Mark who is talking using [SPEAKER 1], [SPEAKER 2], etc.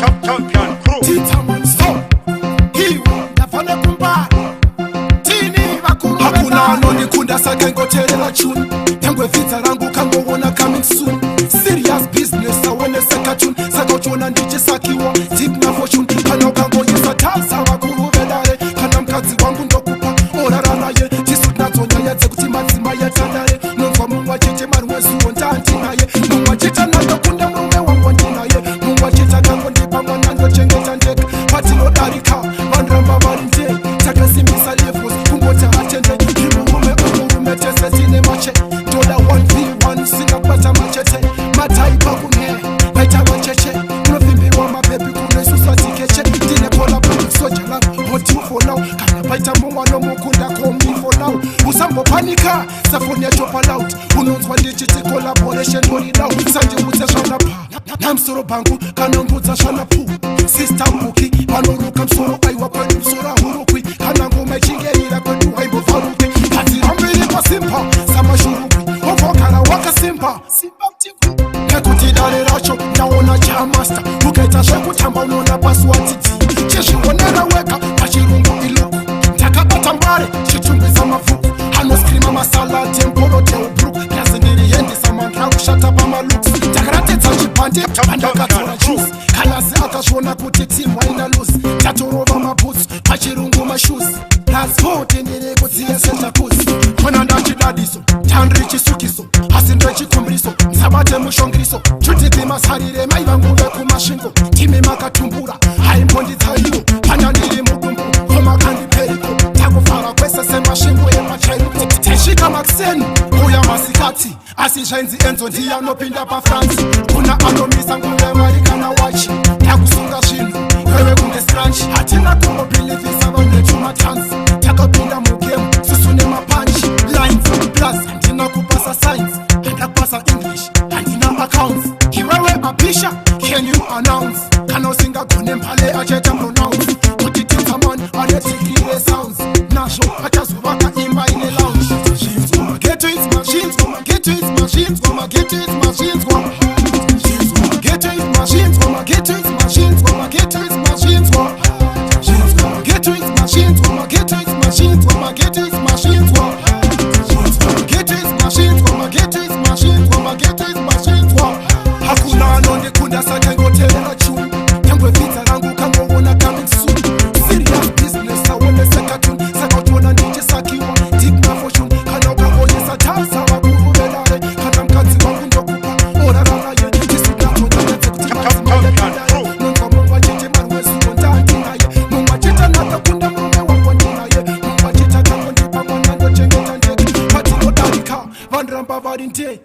[SPEAKER 1] champion crew.
[SPEAKER 2] Tita Manso Hiwa Nafane kumba Tini wakuru hakuna anonikunda sake ngoterela chuni Tangwe vita rangu kango wona coming soon. Serious business awene seka chuni Sako chona ndiche sakiwa Deep na fortune Kana kango yisa tasa wakuru vedare Kana mkazi wangu ndokupa Orarana ye Jisut na zonya yadze kutima zima ya tandare Nungwa mungwa cheche maruwe suo ntanti na ye Mungwa checha na ndokunda mrume wangu ndina ye Mungwa checha kango ndipa mwana ndo chengeta ndeka Pati no darika Vandramba varinde Takasimbisa levels Kumbota hatende Kimurume umurume Tese tine mache Dola 1v1 Sina pata machete Mataipa kune Naita wacheche Unofimbi wa mabebi kune Susa tikeche Dine kola bulu soja lang Hot you for now Kana baita mungwa no mukunda Komi for now Usambo panika Safoni ya chopa loud Unonzwa digiti collaboration Mori now Sanje mute shana pa Namsoro bangu Kana mbuza shana pu Sister Muki Manoruka msoro Aiwa kwenu msora hurukwi Kana ngume chingeira kwenu Waimbo farukwi Kati rambiri kwa simpa Sama shurukwi Ovokara waka simpa Simpa mtikwi Nekuti dare racho Naona cha master Ukaita sheku tamba unona basu atiti Cheshi wanera weka Kachirungu iluku Takabata mbare Shitumbi za mafuku Hano skrima masala Temporo teo bruku Yazindiri yendi Samandra kushata pama looks Takarate tajipande Andakatora juice Kalasi akashona kuti timu haina loose Tatorova maboots Pachirungu mashoes Last vote nire kutia senta kusi Kona ndachi dadiso Tandri chisukiso Hasindre chikumbriso Msabate mushongriso Chutipi masarire Maivanguve kumashingo Time makatumbura Haimpondi taiyo Panandiri mugumbu Homa kandi periko Takufara kwesa sema shingo ye machaiko Teshika makseni Kuya masikati Asishainzi enzo ndiya nopinda pa France Kuna anomisa ngule marikana wachi Takusunga shinu Wewe kunge scratch Hatina kumo believe Sabande chuma chance Takapinda mugemu Susune mapanchi Lines Plus Andina kupasa science Handa kupasa English Andina accounts Kiwewe apisha Can you announce Kano singa kune mpale Acheta pronounce Kutitita man Anetikire sounds Nasho Achazubaka imba ine lounge Machines Goma get to it Machines Goma get to it Machines Goma get to it Machines Goma get to it Machines Goma get to it Machines Goma get to it Machines Goma get to it Machines Goma get to it Machines Goma get to it Machines Goma get to it Machines Goma get to it Machines Goma get to it Machines Goma hakuna anondikunda sake ngoterela chuni Tangwe vita rangu kango wona coming soon. Serious business awone seka tuni Saka utona ndiche sakiwa Deep na fortune Kana ukango yesa tasa wakuru vedare Kana mkazi wangu ndokupa Orarana ye Jisuka tona yete kutima zima ye kandare Nunga mungwa cheche maruwe suko ntanti na ye Mungwa checha natakunda mrume wangu nina ye Mungwa checha kango ndipa mwana ndo chengeta ndeke Pati no darika Vandramba varinte